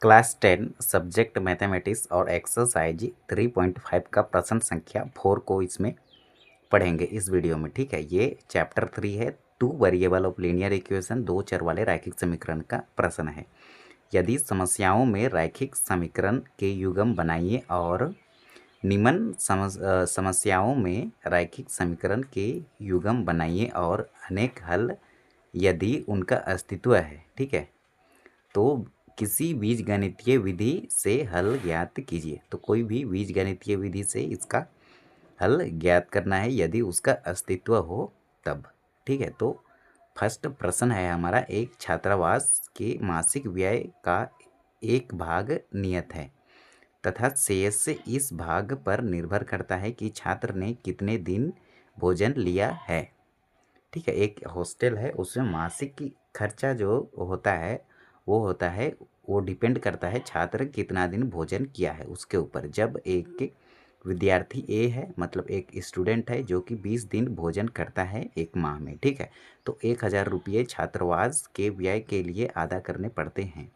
Class 10 subject mathematics और exercise 3.5 का प्रश्न संख्या 4 को इसमें पढ़ेंगे इस वीडियो में। ठीक है, ये चैप्टर 3 है। 2 वेरिएबल ऑफ लीनियर इक्वेशन, दो चर वाले रैखिक समीकरण का प्रश्न है। यदि समस्याओं में रैखिक समीकरण के युग्म बनाइए और निम्न समस्याओं में रैखिक समीकरण के युग्म बनाइए और अनेक हल यदि उनका अस्तित्व है, ठीक है, तो किसी बीजगणितीय विधि से हल ज्ञात कीजिए। तो कोई भी बीजगणितीय विधि से इसका हल ज्ञात करना है यदि उसका अस्तित्व हो तब। ठीक है, तो फर्स्ट प्रश्न है हमारा, एक छात्रावास के मासिक व्यय का एक भाग नियत है तथा शेष इस भाग पर निर्भर करता है कि छात्र ने कितने दिन भोजन लिया है। ठीक है, एक हॉस्टल है, उसमें मासिक की खर्चा जो होता है वो डिपेंड करता है छात्र कितना दिन भोजन किया है उसके ऊपर। जब एक विद्यार्थी ए है, मतलब एक स्टूडेंट है जो कि 20 दिन भोजन करता है एक माह में, ठीक है, तो 1000 रुपये छात्रावास के व्यय के लिए अदा करने पड़ते हैं।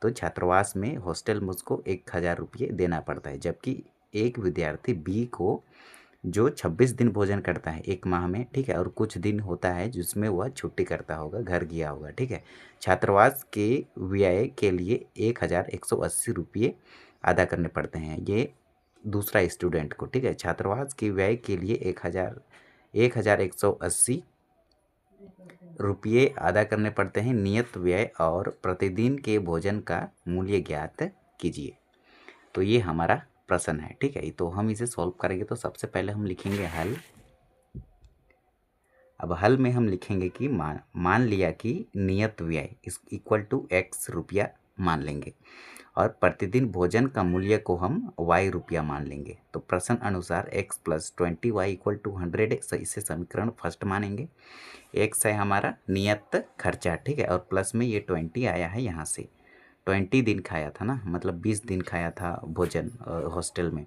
तो छात्रावास में हॉस्टल में उसको 1000 रुपये देना पड़ता है। जबकि एक विद्यार्थी बी को जो 26 दिन भोजन करता है एक माह में, ठीक है, और कुछ दिन होता है जिसमें वह छुट्टी करता होगा, घर गया होगा, ठीक है, छात्रावास के व्यय के लिए 1180 रुपये अदा करने पड़ते हैं। ये दूसरा स्टूडेंट को, ठीक है, छात्रावास के व्यय के लिए 1180 रुपये अदा करने पड़ते हैं। नियत व्यय और प्रतिदिन के भोजन का मूल्य ज्ञात कीजिए। तो ये हमारा प्रश्न है। ठीक है, तो हम इसे सॉल्व करेंगे। तो सबसे पहले हम लिखेंगे हल। अब हल में हम लिखेंगे कि मान लिया कि नियत व्यय इस इक्वल टू x रुपया मान लेंगे और प्रतिदिन भोजन का मूल्य को हम y रुपया मान लेंगे। तो प्रश्न अनुसार x + 20y इक्वल टू 100, इसे समीकरण फर्स्ट मानेंगे। x है हमारा नियत खर्चा, ठीक है, और प्लस में ये 20 आया है, यहाँ से 20 दिन खाया था ना, मतलब 20 दिन खाया था भोजन हॉस्टल में,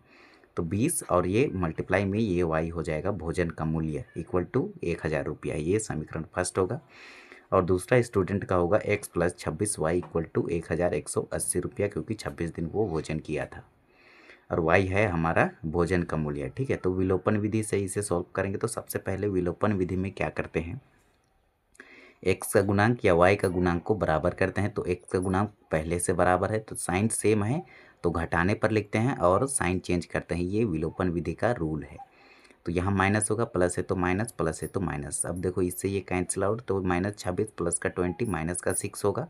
तो 20 और ये मल्टीप्लाई में ये y हो जाएगा भोजन का मूल्य इक्वल टू 1000 रुपया। ये समीकरण फर्स्ट होगा। और दूसरा स्टूडेंट का होगा x + 26y इक्वल टू 1180 रुपया, क्योंकि 26 दिन वो भोजन किया था और y है हमारा भोजन का मूल्य। ठीक है, तो विलोपन विधि से इसे सॉल्व करेंगे। तो सबसे पहले विलोपन विधि में क्या करते हैं, x का गुणांक या y का गुणांक को बराबर करते हैं। तो x का गुणांक पहले से बराबर है तो साइन सेम है तो घटाने पर लिखते हैं और साइन चेंज करते हैं। ये विलोपन विधि का रूल है। तो यहाँ माइनस होगा, प्लस है तो माइनस, प्लस है तो माइनस। अब देखो इससे ये कैंसिल आउट, तो -26 प्लस का 20 माइनस का 6 होगा।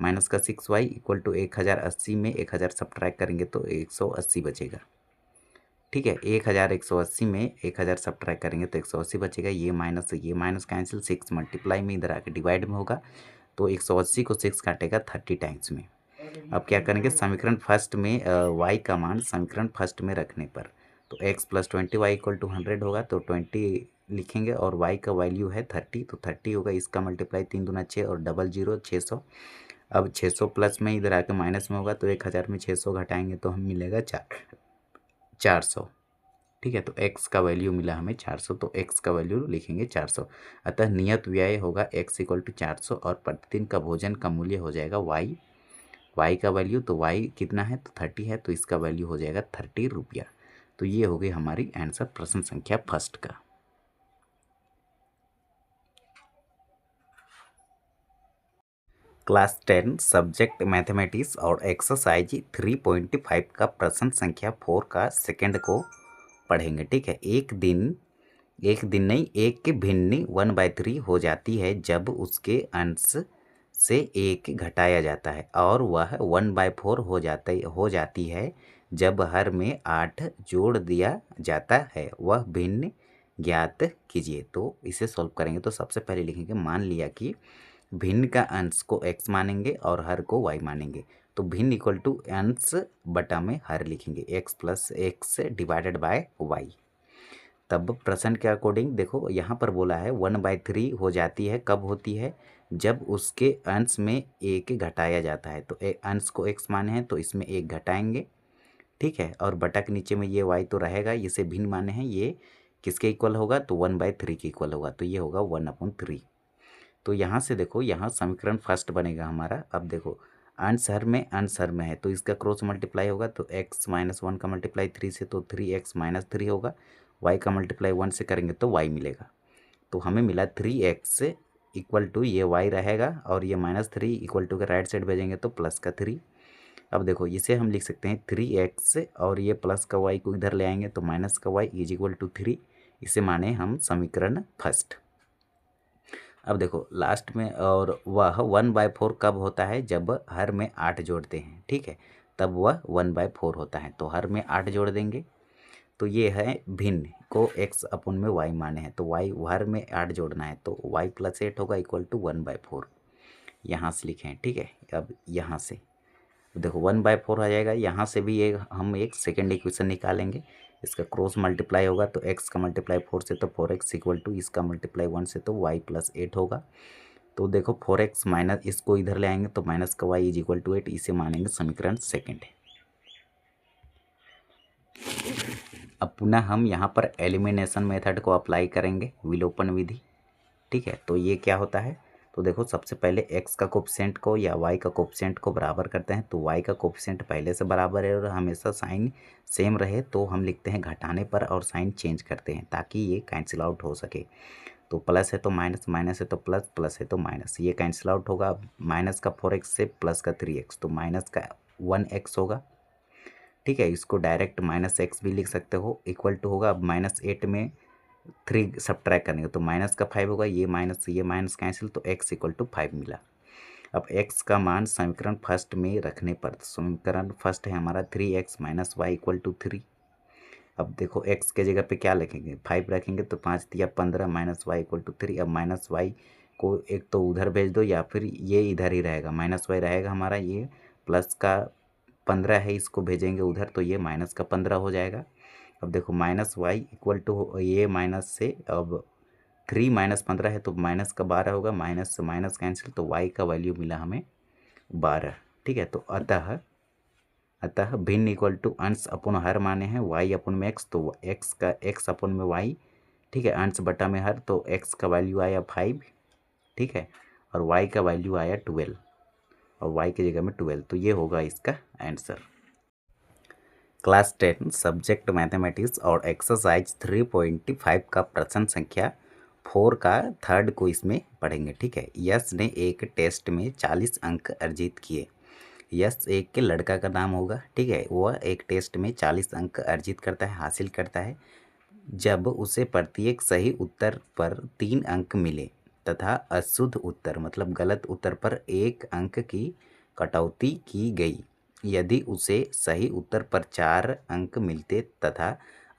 माइनस का 6y इक्वल टू 1080 में 1000 सब्ट्रैक्ट करेंगे तो 180 बचेगा। ठीक है, 1180 में 1000 सब्ट्रैक्ट करेंगे तो 180 बचेगा। ये माइनस कैंसिल, 6 मल्टीप्लाई में इधर आके डिवाइड में होगा तो 180 को 6 काटेगा 30 टाइम्स में। अब क्या करेंगे, समीकरण फर्स्ट में y का मान समीकरण फर्स्ट में रखने पर, तो x + 20y इक्वल टू 100 होगा तो 20 लिखेंगे और y का वैल्यू है 30, तो 30 होगा। इसका मल्टीप्लाई 3 दूना 6 और डबल 0 600। अब 600 प्लस में इधर आके माइनस में होगा तो 1000 में 600 घटाएंगे तो हम मिलेगा 400। ठीक है, तो x का वैल्यू मिला हमें 400, तो x का वैल्यू लिखेंगे 400। अतः नियत व्यय होगा x इक्वल टू 400 और प्रतिदिन का भोजन का मूल्य हो जाएगा y का वैल्यू, तो y कितना है तो 30 है, तो इसका वैल्यू हो जाएगा 30 रुपया। तो ये हो गई हमारी आंसर प्रश्न संख्या फर्स्ट का। क्लास 10 सब्जेक्ट मैथमेटिक्स और एक्सरसाइज 3.5 का प्रश्न संख्या 4 का सेकंड को पढ़ेंगे। ठीक है, एक दिन नहीं, एक की भिन्नी 1/3 हो जाती है जब उसके अंश से एक घटाया जाता है और वह 1/4 हो जाती है जब हर में 8 जोड़ दिया जाता है। वह भिन्न ज्ञात कीजिए। तो इसे सॉल्व करेंगे। तो सबसे पहले लिखेंगे, मान लिया कि भिन्न का अंश को x मानेंगे और हर को y मानेंगे। तो भिन्न इक्वल टू अंश बटा में हर लिखेंगे, x + x divided by y। तब प्रश्न के अकॉर्डिंग देखो, यहाँ पर बोला है 1/3 हो जाती है, कब होती है, जब उसके अंश में एक घटाया जाता है। तो अंश को x माने हैं तो इसमें एक घटाएंगे, ठीक है, और बटा के नीचे में ये y तो रहेगा, इसे भिन्न माने हैं, ये किसके इक्वल होगा तो 1/3 के इक्वल होगा, तो ये होगा 1/3। तो यहाँ से देखो, यहाँ समीकरण फर्स्ट बनेगा हमारा। अब देखो, आंसर में है तो इसका क्रॉस मल्टीप्लाई होगा तो x माइनस 1 का मल्टीप्लाई 3 से तो 3x माइनस 3 होगा, y का मल्टीप्लाई 1 से करेंगे तो y मिलेगा। तो हमें मिला 3x इक्वल टू ये y रहेगा और ये -3 इक्वल टू के राइट साइड भेजेंगे तो प्लस का 3। अब देखो इसे हम लिख सकते हैं 3x और ये प्लस का y को इधर ले आएंगे तो माइनस का y इज इक्वल टू 3। इसे माने हम समीकरण फर्स्ट। अब देखो लास्ट में, और वह 1/4 कब होता है, जब हर में 8 जोड़ते हैं, ठीक है, तब वह 1/4 होता है। तो हर में 8 जोड़ देंगे तो ये है भिन्न को x अपन में y माने हैं, तो y हर में 8 जोड़ना है तो y + 8 होगा इक्वल टू 1/4। यहाँ से लिखें, ठीक है। अब यहाँ से देखो 1/4 आ जाएगा, यहाँ से भी हम एक सेकेंड इक्वेशन निकालेंगे। इसका क्रॉस मल्टीप्लाई होगा तो x का मल्टीप्लाई 4 से तो 4x इक्वल टू इसका मल्टीप्लाई 1 से तो y + 8 होगा। तो देखो 4x माइनस इसको इधर ले आएंगे तो माइनस का y इज इक्वल टू 8। इसे मानेंगे समीकरण सेकेंड। अब पुनः हम यहाँ पर एलिमिनेशन मेथड को अप्लाई करेंगे, विलोपन विधि, ठीक है। तो ये क्या होता है, तो देखो सबसे पहले x का कोफिशिएंट को या y का कोफिशिएंट को बराबर करते हैं। तो y का कोफिशिएंट पहले से बराबर है और हमेशा साइन सेम रहे तो हम लिखते हैं घटाने पर और साइन चेंज करते हैं ताकि ये कैंसिल आउट हो सके। तो प्लस है तो माइनस, माइनस है तो प्लस, प्लस है तो माइनस, ये कैंसिल आउट होगा। माइनस का 4x से प्लस का 3x तो माइनस का 1x होगा, ठीक है। इसको डायरेक्ट -x भी लिख सकते हो, इक्वल टू होगा। अब -8 में 3 सब्ट्रैक्ट करेंगे तो माइनस का 5 होगा, ये माइनस कैंसिल तो x इक्वल टू 5 मिला। अब x का मान समीकरण फर्स्ट में रखने पर, समीकरण फर्स्ट है हमारा 3x minus y equal to 3। अब देखो x के जगह पे क्या लिखेंगे, 5 रखेंगे तो 5 दिया 15 माइनस वाई इक्वल टू 3। अब माइनस वाई को एक तो उधर भेज दो या फिर ये इधर ही रहेगा, माइनस वाई रहेगा हमारा, ये प्लस का 15 है, इसको भेजेंगे उधर तो ये माइनस का 15 हो जाएगा। अब देखो माइनस वाई इक्वल टू ये माइनस से, अब 3 माइनस 15 है तो माइनस का 12 होगा, माइनस से माइनस कैंसिल तो y का वैल्यू मिला हमें 12, ठीक है। तो अतः भिन्न इक्वल टू अंश अपन हर माने हैं y अपन में x, तो x अपन में y, ठीक है। अंश बटा में हर तो x का वैल्यू आया 5, ठीक है, और y का वैल्यू आया 12 और y की जगह में 12। तो ये होगा इसका आंसर। क्लास 10 सब्जेक्ट मैथमेटिक्स और एक्सरसाइज 3.5 का प्रश्न संख्या 4 का थर्ड को इसमें पढ़ेंगे, ठीक है। यश ने एक टेस्ट में 40 अंक अर्जित किए। यश एक के लड़का का नाम होगा, ठीक है। वह एक टेस्ट में 40 अंक अर्जित करता है, हासिल करता है, जब उसे प्रत्येक सही उत्तर पर 3 अंक मिले तथा अशुद्ध उत्तर मतलब गलत उत्तर पर 1 अंक की कटौती की गई। यदि उसे सही उत्तर पर 4 अंक मिलते तथा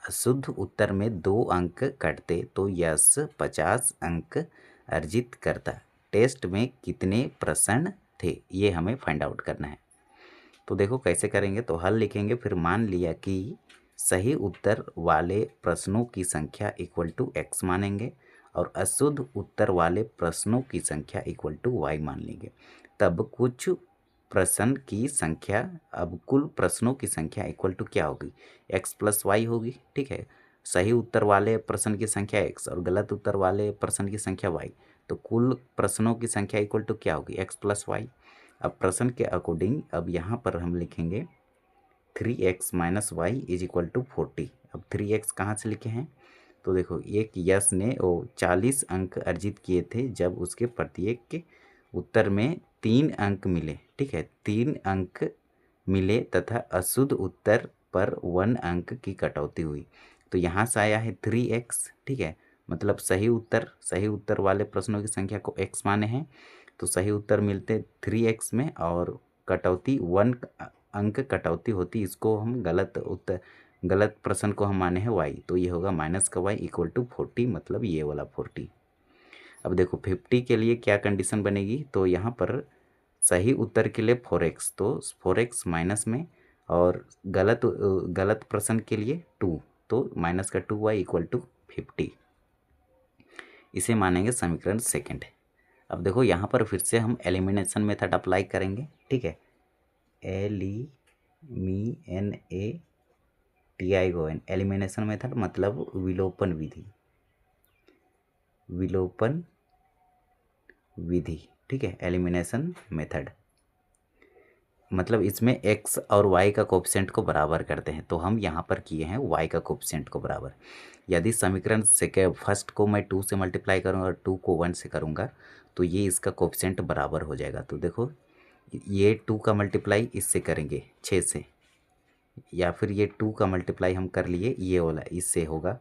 अशुद्ध उत्तर में 2 अंक कटते तो यश 50 अंक अर्जित करता। टेस्ट में कितने प्रश्न थे, ये हमें फाइंड आउट करना है। तो देखो कैसे करेंगे, तो हल लिखेंगे, फिर मान लिया कि सही उत्तर वाले प्रश्नों की संख्या इक्वल टू x मानेंगे और अशुद्ध उत्तर वाले प्रश्नों की संख्या इक्वल टू y मान लेंगे। तब कुछ प्रश्न की संख्या, अब कुल प्रश्नों की संख्या इक्वल टू क्या होगी, x + y होगी, ठीक है। सही उत्तर वाले प्रश्न की संख्या x और गलत उत्तर वाले प्रश्न की संख्या y, तो कुल प्रश्नों की संख्या इक्वल टू क्या होगी, x + y। अब प्रश्न के अकॉर्डिंग अब यहाँ पर हम लिखेंगे 3x minus y is equal to 40। अब 3x कहाँ से लिखे हैं, तो देखो एक यश ने वो 40 अंक अर्जित किए थे जब उसके प्रत्येक के उत्तर में 3 अंक मिले, ठीक है, 3 अंक मिले तथा अशुद्ध उत्तर पर 1 अंक की कटौती हुई। तो यहाँ से आया है 3x, ठीक है, मतलब सही उत्तर वाले प्रश्नों की संख्या को x माने हैं तो सही उत्तर मिलते 3x में और कटौती 1 अंक कटौती होती, इसको हम गलत प्रश्न को हम माने हैं y, तो ये होगा माइनस का y इक्वल टू 40, मतलब ये वाला 40। अब देखो 50 के लिए क्या कंडीशन बनेगी, तो यहाँ पर सही उत्तर के लिए 4x, तो 4x माइनस में, और गलत प्रश्न के लिए 2, तो माइनस का 2y इक्वल टू 50। इसे मानेंगे समीकरण सेकंड। अब देखो यहाँ पर फिर से हम एलिमिनेशन मेथड अप्लाई करेंगे, ठीक है। एलिमिनेशन मेथड मतलब विलोपन विधि, ठीक है, एलिमिनेशन मेथड। मतलब इसमें x और y का कोफिशिएंट को बराबर करते हैं, तो हम यहाँ पर किए हैं y का कोफिशिएंट को बराबर। यदि समीकरण फर्स्ट को मैं 2 से मल्टीप्लाई करूँगा और 2 को 1 से करूँगा तो ये इसका कोफिशिएंट बराबर हो जाएगा। तो देखो ये 2 का मल्टीप्लाई इससे करेंगे 6 से, या फिर ये 2 का मल्टीप्लाई हम कर लिए ये वाला इससे होगा,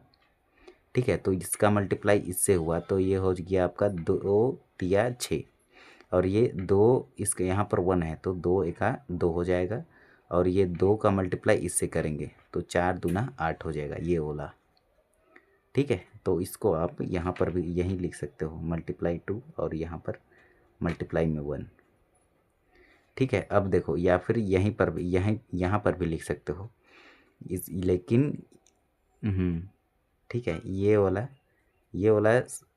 ठीक है। तो इसका मल्टीप्लाई इससे हुआ तो ये हो गया आपका 2 तिया 6, और ये 2 इसके यहाँ पर 1 है तो 2 एका 2 हो जाएगा, और ये 2 का मल्टीप्लाई इससे करेंगे तो 4 दूना 8 हो जाएगा ये वाला, ठीक है। तो इसको आप यहाँ पर भी यहीं लिख सकते हो मल्टीप्लाई 2 और यहाँ पर मल्टीप्लाई में 1, ठीक है। अब देखो या फिर यहीं पर भी यहाँ पर भी लिख सकते हो लेकिन ठीक है ये वाला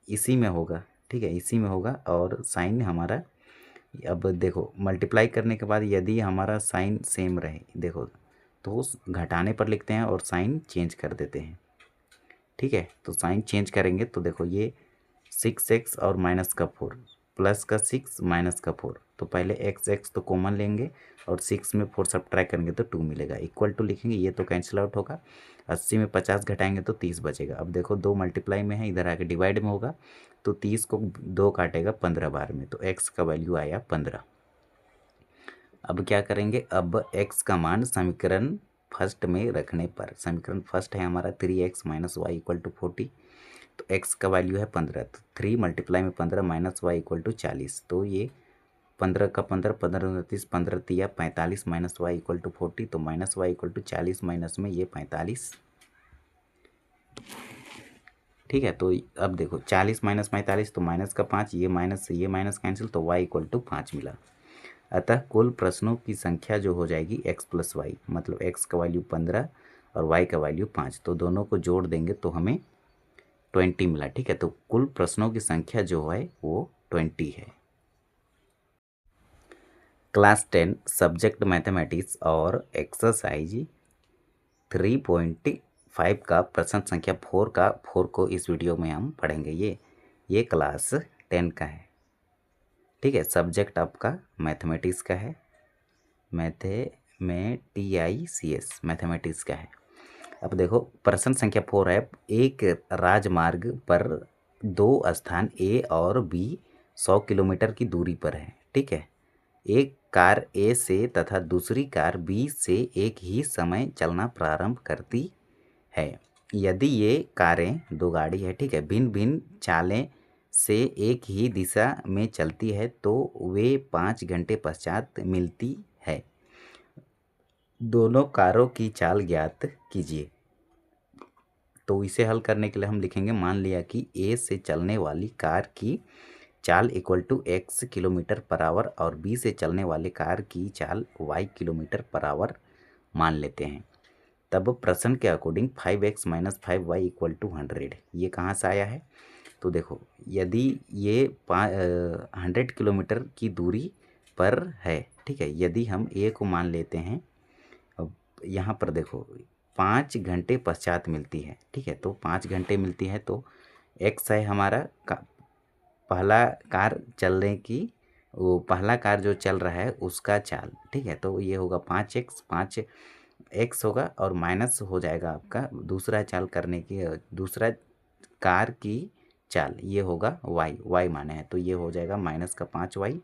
इसी में होगा, ठीक है, इसी में होगा। और साइन हमारा अब देखो मल्टीप्लाई करने के बाद यदि हमारा साइन सेम रहे देखो तो घटाने पर लिखते हैं और साइन चेंज कर देते हैं, ठीक है। तो साइन चेंज करेंगे तो देखो ये 6x और माइनस का 4 प्लस का 6 माइनस का 4, तो पहले x तो कॉमन लेंगे और 6 में 4 सब्ट्रैक्ट करेंगे तो 2 मिलेगा, इक्वल टू लिखेंगे, ये तो कैंसिल आउट होगा। 80 में 50 घटाएंगे तो 30 बचेगा। अब देखो 2 मल्टीप्लाई में है, इधर आके डिवाइड में होगा तो 30 को 2 काटेगा 15 बार में, तो x का वैल्यू आया 15। अब क्या करेंगे, अब x का मान समीकरण फर्स्ट में रखने पर, समीकरण फर्स्ट है हमारा 3x minus y equal to 40, तो x का वैल्यू है 15, तो 3 मल्टीप्लाई में 15 माइनस वाई इक्वल टू 40, तो ये 15 का 15 15 29 15 तिया 45 माइनस वाई इक्वल टू 40, तो minus y equal to 40 minus में ये 45, ठीक है। तो अब देखो 40 माइनस 45 तो माइनस का 5, ये माइनस कैंसिल, तो y इक्वल टू 5 मिला। अतः कुल प्रश्नों की संख्या जो हो जाएगी x प्लस वाई, मतलब x का वैल्यू 15 और y का वैल्यू 5, तो दोनों को जोड़ देंगे तो हमें 20 मिला, ठीक है। तो कुल प्रश्नों की संख्या जो है वो 20 है। क्लास 10 सब्जेक्ट मैथमेटिक्स और एक्सरसाइज 3.5 का प्रश्न संख्या 4 को इस वीडियो में हम पढ़ेंगे। ये क्लास 10 का है, ठीक है। सब्जेक्ट आपका मैथमेटिक्स का है, TICS मैथमेटिक्स का है। अब देखो प्रश्न संख्या 4 है, एक राजमार्ग पर 2 स्थान A और B 100 किलोमीटर की दूरी पर है, ठीक है। एक कार A से तथा दूसरी कार B से एक ही समय चलना प्रारंभ करती है। यदि ये कारें, 2 गाड़ी है, ठीक है, भिन्न भिन्न चालें से एक ही दिशा में चलती है तो वे 5 घंटे पश्चात मिलती है। दोनों कारों की चाल ज्ञात कीजिए। तो इसे हल करने के लिए हम लिखेंगे, मान लिया कि A से चलने वाली कार की चाल equal to x kilometre per hour और B से चलने वाले कार की चाल y किलोमीटर पर आवर मान लेते हैं। तब प्रश्न के according 5x minus 5y equal to 100, ये कहाँ से आया है। तो देखो यदि ये 100 किलोमीटर की दूरी पर है, ठीक है, यदि हम A को मान लेते हैं, अब यहाँ पर देखो 5 घंटे पश्चात मिलती है, ठीक है, तो 5 घंटे मिलती है तो x है हमारा पहला कार चलने की, वो पहला कार जो चल रहा है उसका चाल, ठीक है, तो ये होगा 5x होगा और माइनस हो जाएगा आपका दूसरा चाल करने की, दूसरा कार की चाल, ये होगा y माने है, तो ये हो जाएगा माइनस का 5y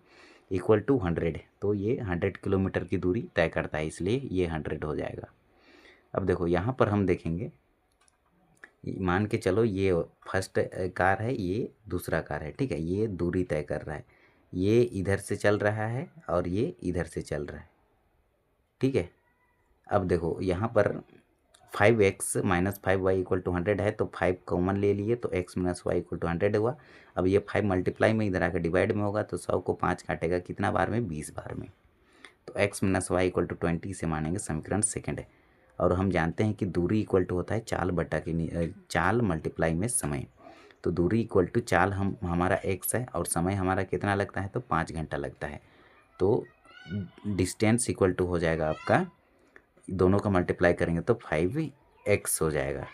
इक्वल टू 100, तो ये 100 किलोमीटर की दूरी तय करता है, इसलिए ये 100 हो जाएगा। अब देखो यहाँ पर हम देखेंगे, मान के चलो ये फर्स्ट कार है, ये दूसरा कार है, ठीक है, ये दूरी तय कर रहा है, ये इधर से चल रहा है और ये इधर से चल रहा है, ठीक है। अब देखो यहाँ पर 5x minus 5y equal to 100 है, तो 5 कॉमन ले लिए तो x minus y equal to 100 हुआ। अब ये 5 मल्टीप्लाई में इधर आकर डिवाइड में होगा तो 100 को 5 काटेगा कितना बार में, 20 बार में, तो x minus y equal to 20 से मानेंगे समीकरण सेकेंड है। और हम जानते हैं कि दूरी इक्वल टू होता है चाल बटा के चाल मल्टीप्लाई में समय, तो दूरी इक्वल टू चाल हमारा x है और समय हमारा कितना लगता है, तो 5 घंटा लगता है, तो डिस्टेंस इक्वल टू हो जाएगा आपका, दोनों का मल्टीप्लाई करेंगे तो 5x हो जाएगा।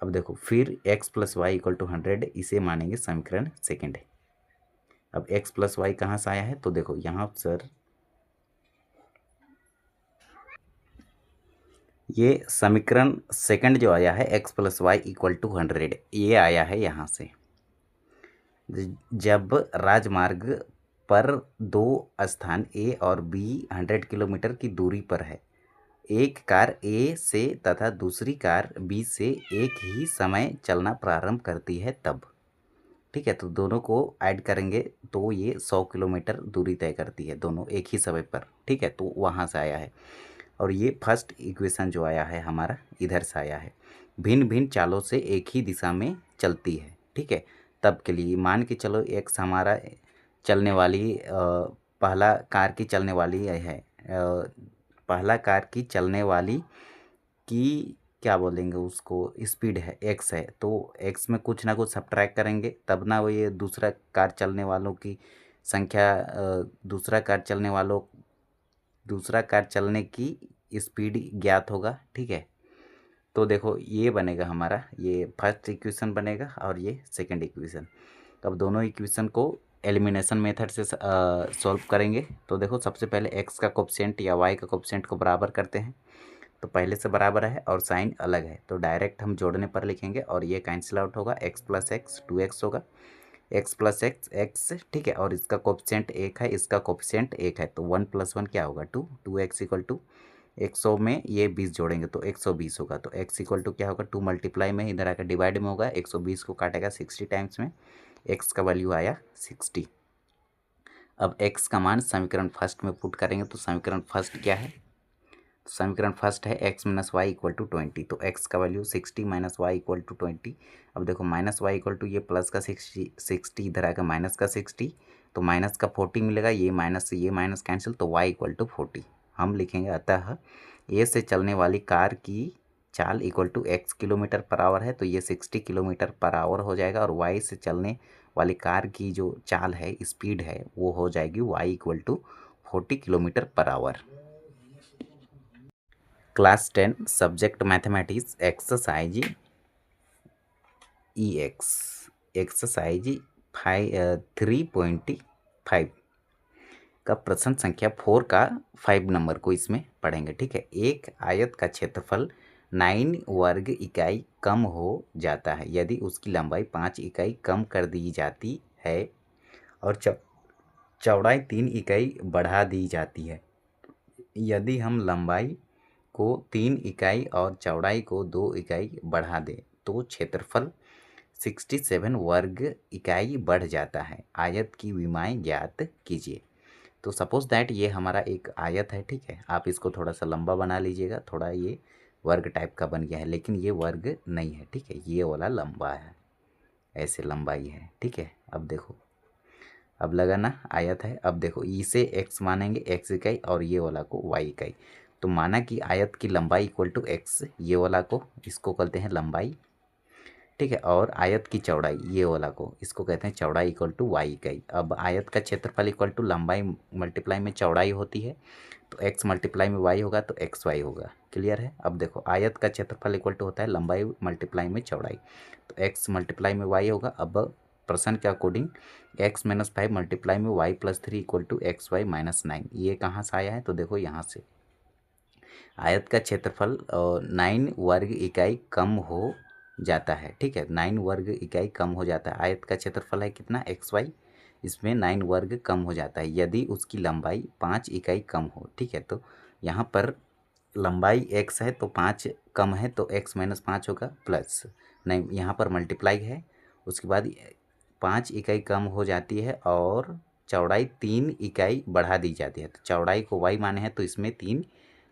अब देखो फिर x plus y equal to 100, इसे मानेंगे समीकरण सेकेंड है। अब x प्लस वाई कहाँ से आया है, तो देखो यहाँ सर ये समीकरण सेकंड जो आया है x plus y equal to 100, ये आया है यहाँ से। जब राजमार्ग पर दो स्थान ए और बी 100 किलोमीटर की दूरी पर है, एक कार ए से तथा दूसरी कार बी से एक ही समय चलना प्रारंभ करती है तब, ठीक है, तो दोनों को ऐड करेंगे तो ये 100 किलोमीटर दूरी तय करती है दोनों एक ही समय पर, ठीक है, तो वहाँ से आया है। और ये फर्स्ट इक्वेशन जो आया है हमारा इधर से आया है, भिन्न भिन्न चालों से एक ही दिशा में चलती है, ठीक है। तब के लिए मान के चलो एक्स हमारा चलने वाली पहला कार की चलने वाली है, पहला कार की चलने वाली की क्या बोलेंगे उसको, स्पीड है एक्स है, तो एक्स में कुछ ना कुछ सब्ट्रैक्ट करेंगे तब ना वो ये दूसरा कार चलने वालों की संख्या, दूसरा कार चलने की स्पीड ज्ञात होगा, ठीक है। तो देखो ये बनेगा हमारा, ये फर्स्ट इक्वेशन बनेगा और ये सेकंड इक्वेशन। अब दोनों इक्वेशन को एलिमिनेशन मेथड से सॉल्व करेंगे। तो देखो सबसे पहले एक्स का कोफिशिएंट या वाई का कोफिशिएंट को बराबर करते हैं, तो पहले से बराबर है और साइन अलग है, तो डायरेक्ट हम जोड़ने पर लिखेंगे और ये कैंसिल आउट होगा, एक्स प्लस एक्स 2x होगा, एक्स प्लस एक्स एक्स, ठीक है, और इसका कोफिशिएंट 1 है, इसका कोफिशिएंट 1 है, तो 1 + 1 क्या होगा 2, 2x इक्वल टू 100 में ये 20 जोड़ेंगे तो 120 होगा, तो x इक्वल टू क्या होगा 2 मल्टीप्लाई में इधर आकर डिवाइड में होगा, 120 को काटेगा 60 टाइम्स में, x का वैल्यू आया 60। अब x का मान समीकरण फर्स्ट में पुट करेंगे, तो समीकरण फर्स्ट क्या है, तो समीकरण फर्स्ट है x - y इक्वल टू 20, तो x का वैल्यू 60 - y इक्वल टू 20। अब देखो -y इक्वल टू ये प्लस का 60 इधर आएगा माइनस का 60, तो माइनस का 40 मिलेगा, ये माइनस से ये माइनस कैंसिल, तो y इक्वल टू 40 हम लिखेंगे। अतः ए से चलने वाली कार की चाल equal to x kilometre per hour है, तो ये 60 किलोमीटर पर आवर हो जाएगा, और y से चलने वाली कार की जो चाल है स्पीड है वो हो जाएगी y equal to 40 kilometre per hour. Class 10 subject mathematics exercise exercise 3.5 का प्रश्न संख्या 4 का 5 नंबर को इसमें पढ़ेंगे, ठीक है। एक आयत का क्षेत्रफल 9 वर्ग इकाई कम हो जाता है यदि उसकी लंबाई 5 इकाई कम कर दी जाती है और चौड़ाई 3 इकाई बढ़ा दी जाती है। यदि हम लंबाई को 3 इकाई और चौड़ाई को 2 इकाई बढ़ा दें तो क्षेत्रफल 67 वर्ग इकाई बढ़ जाता है। आयत की विमाएँ ज्ञात कीजिए। तो सपोज दैट ये हमारा एक आयत है, ठीक है, आप इसको थोड़ा सा लंबा बना लीजिएगा, थोड़ा ये वर्ग टाइप का बन गया है, लेकिन ये वर्ग नहीं है, ठीक है, ये वाला लंबा है, ऐसे लंबाई है, ठीक है। अब देखो, अब लगा ना आयत है। अब देखो इसे x मानेंगे, x इकाई, और ये वाला को y इकाई, तो माना कि आयत की लंबाई इक्वल टू x, ये वाला को इसको कहते हैं लंबाई, ठीक है, और आयत की चौड़ाई ये वाला को इसको कहते हैं चौड़ाई इक्वल टू y इकाई। अब आयत का क्षेत्रफल इक्वल टू लंबाई मल्टीप्लाई में चौड़ाई होती है, तो x मल्टीप्लाई में y होगा तो xy होगा। क्लियर है। अब देखो आयत का क्षेत्रफल इक्वल टू होता है लंबाई मल्टीप्लाई में चौड़ाई, तो x मल्टीप्लाई में y होगा। अब प्रश्न के अकॉर्डिंग x - 5 मल्टीप्लाई में y + 3 इक्वल टू xy - 9, ये कहाँ से आया है, तो देखो यहाँ से आयत का क्षेत्रफल 9 वर्ग इकाई कम हो जाता है, ठीक है, 9 वर्ग इकाई कम हो जाता है। आयत का क्षेत्रफल है कितना xy, इसमें 9 वर्ग कम हो जाता है यदि उसकी लंबाई 5 इकाई कम हो, ठीक है। तो यहाँ पर लंबाई x है तो 5 कम है, तो x - 5 होगा, प्लस नहीं यहाँ पर मल्टीप्लाई है, उसके बाद 5 इकाई कम हो जाती है और चौड़ाई 3 इकाई बढ़ा दी जाती है, तो चौड़ाई को y माने हैं तो इसमें 3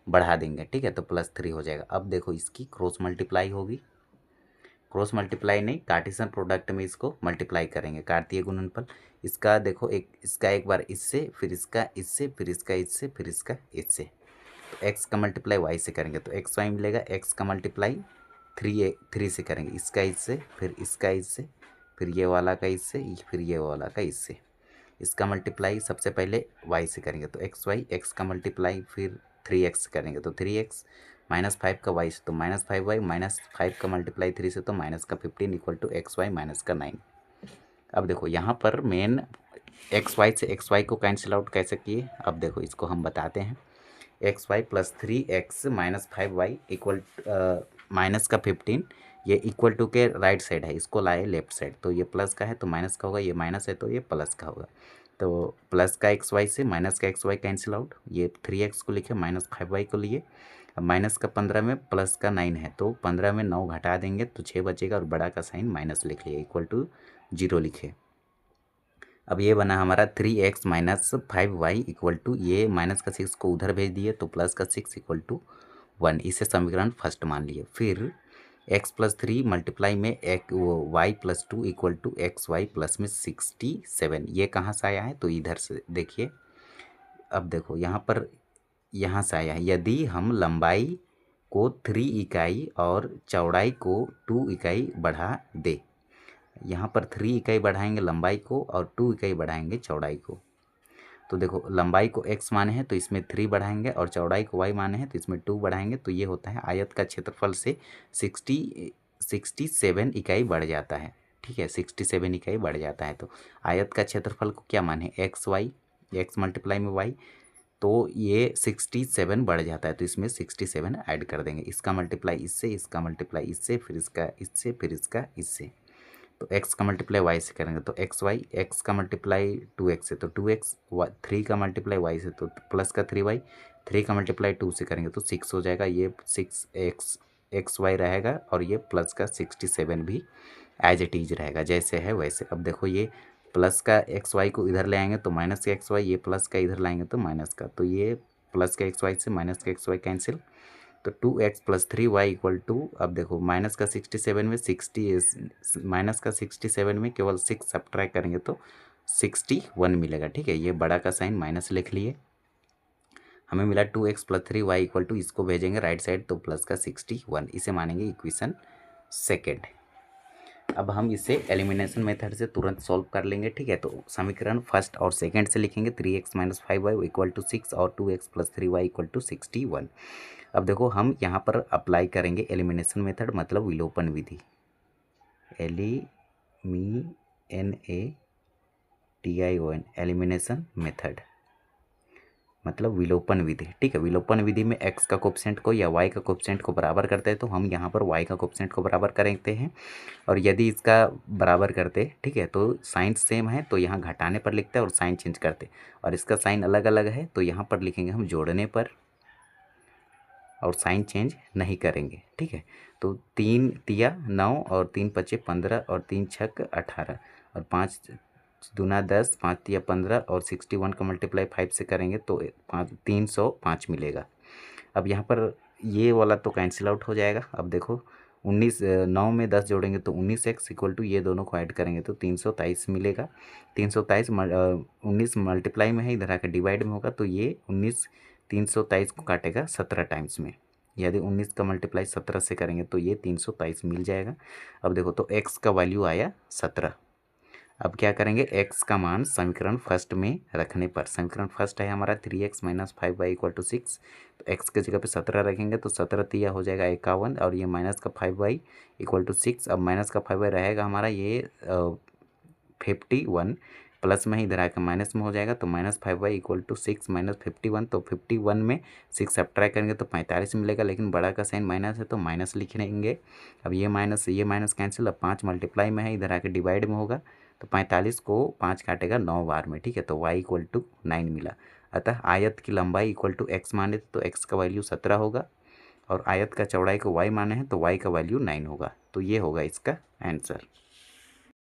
बढ़ा देंगे, ठीक है, तो +3 हो जाएगा। अब देखो इसकी क्रॉस मल्टीप्लाई होगी, क्रॉस मल्टीप्लाई नहीं, कार्टेशियन प्रोडक्ट में इसको मल्टीप्लाई करेंगे, कार्तीय गुणनफल। इसका देखो इसका एक बार इससे, फिर इसका इससे, फिर इसका इससे, फिर इसका इससे, तो x का मल्टीप्लाई y से करेंगे तो xy मिलेगा, x का मल्टीप्लाई 3 से करेंगे, इसका इससे, फिर इसका इससे, फिर ये वाला का इससे, फिर ये वाला का इससे। इसका मल्टीप्लाई सबसे पहले y से करेंगे तो xy, x का मल्टीप्लाई फिर 3x करेंगे तो 3x, -5 का y से तो -5y, -5 का मल्टीप्लाई 3 से तो माइनस का 15 इक्वल टू xy माइनस का 9। अब देखो यहाँ पर मेन xy से xy को कैंसिल आउट कैसे किए, अब देखो इसको हम बताते हैं। X y plus 3x minus 5y equal minus का 15, ये इक्वल टू के राइट साइड है, इसको लाए लेफ्ट साइड, तो ये प्लस का है तो माइनस का होगा, ये माइनस है तो ये प्लस का होगा। तो प्लस का एक्स वाई से माइनस का एक्स वाई कैंसिल आउट, ये 3x को लिखे माइनस 5y को लिए। अब माइनस का 15 में प्लस का 9 है, तो 15 में 9 घटा देंगे तो 6 बचेगा, और बड़ा का साइन माइनस लिख लिया, इक्वल टू 0 लिखे। अब ये बना हमारा 3x minus 5y equal to, ये माइनस का 6 को उधर भेज दिए तो प्लस का 6 इक्वल टू 1, इसे समीकरण फर्स्ट मान लिए। फिर x प्लस 3 मल्टीप्लाई में एक y plus 2 equal to x y plus में 67, ये कहाँ से आया है तो इधर से देखिए। अब देखो यहाँ से आया है, यदि हम लंबाई को 3 इकाई और चौड़ाई को 2 इकाई बढ़ा दे, यहाँ पर 3 इकाई बढ़ाएंगे लंबाई को और 2 इकाई बढ़ाएंगे चौड़ाई को। तो देखो लंबाई को x माने हैं तो इसमें 3 बढ़ाएंगे, और चौड़ाई को y माने हैं तो इसमें 2 बढ़ाएंगे, तो ये होता है आयत का क्षेत्रफल से 67 इकाई बढ़ जाता है। ठीक है, 67 इकाई बढ़ जाता है। तो आयत का क्षेत्रफल को क्या माने, एक्स वाई, एक्स मल्टीप्लाई में y, तो ये 67 बढ़ जाता है, तो इसमें 67 ऐड कर देंगे। इसका मल्टीप्लाई इससे, इसका मल्टीप्लाई इससे, फिर इसका इससे, फिर इसका इससे। तो x का मल्टीप्लाई y से करेंगे तो एक्स वाई, एक्स का मल्टीप्लाई 2x से तो 2x, 3 का मल्टीप्लाई y से तो प्लस का 3y, 3 का मल्टीप्लाई 2 से करेंगे तो 6 हो जाएगा। ये 6x रहेगा, और ये प्लस का 67 भी एज इट इज रहेगा, जैसे है वैसे। अब देखो ये प्लस का एक्स वाई को इधर ले आएंगे तो माइनस का एक्स वाई, ये प्लस का इधर लाएंगे तो माइनस का, तो ये प्लस का एक्स वाई से माइनस का एक्स वाई कैंसिल, तो 2x plus 3y equal to, अब देखो माइनस का 67 में 60, माइनस का 67 में केवल 6 सब्ट्रैक्ट करेंगे तो 61 मिलेगा। ठीक है, ये बड़ा का साइन माइनस लिख लिए, हमें मिला 2x plus 3y equal to, इसको भेजेंगे राइट साइड तो प्लस का 61, इसे मानेंगे इक्वेशन सेकेंड। अब हम इसे एलिमिनेशन मेथड से तुरंत सॉल्व कर लेंगे। ठीक है, तो समीकरण फर्स्ट और सेकंड से लिखेंगे, 3x minus 5y equal to 6 और 2x plus 3y equal to 61। अब देखो हम यहाँ पर अप्लाई करेंगे एलिमिनेशन मेथड, मतलब विलोपन विधि, एलिमिनेशन मेथड मतलब विलोपन विधि। ठीक है, विलोपन विधि में x का कोएफिशिएंट को या y का कोएफिशिएंट को बराबर करते हैं, तो हम यहाँ पर y का कोएफिशिएंट को बराबर करते हैं, और यदि इसका बराबर करते, ठीक है, तो साइन सेम है तो यहाँ घटाने पर लिखते हैं और साइन चेंज करते, और इसका साइन अलग अलग है तो यहाँ पर लिखेंगे हम जोड़ने पर, और साइन चेंज नहीं करेंगे। ठीक है, तो 3 तिया 9 और 3 पचे 15 और 3 छक 18 और 5 दूना 10, 5 तिया 15 और 61 का मल्टीप्लाई 5 से करेंगे तो 305 मिलेगा। अब यहाँ पर ये वाला तो कैंसिल आउट हो जाएगा। अब देखो 9 में 10 जोड़ेंगे तो 19x इक्वल टू, ये दोनों को ऐड करेंगे तो 323 मिलेगा। 323 19 मल्टीप्लाई में है, इधर आकर डिवाइड में होगा, तो ये 323 को काटेगा 17 टाइम्स में, यदि 19 का मल्टीप्लाई 17 से करेंगे तो ये 323 मिल जाएगा। अब देखो तो x का वैल्यू आया 17। अब क्या करेंगे, x का मान समीकरण फर्स्ट में रखने पर, समीकरण फर्स्ट है हमारा 3x minus 5y equal to 6, तो x के जगह पे 17 रखेंगे तो 17 तिया हो जाएगा 51, और ये माइनस का 5y इक्वल टू 6, अब माइनस का 5y रहेगा हमारा ये 51, प्लस में ही इधर आकर माइनस में हो जाएगा, तो minus 5y equal to 6 minus 51, तो 51 में 6 सब्ट्रैक्ट करेंगे तो 45 मिलेगा, लेकिन बड़ा का साइन माइनस है तो माइनस लिख लेंगे। अब ये माइनस कैंसिल, अब 5 मल्टीप्लाई में है, इधर आकर डिवाइड में होगा, तो 45 को 5 काटेगा 9 बार में। ठीक है, तो y इक्वल टू 9 मिला। अतः आयत की लंबाई इक्वल टू x माने तो x का वैल्यू 17 होगा, और आयत का चौड़ाई को y माने हैं तो y का वैल्यू 9 होगा, तो ये होगा इसका आंसर।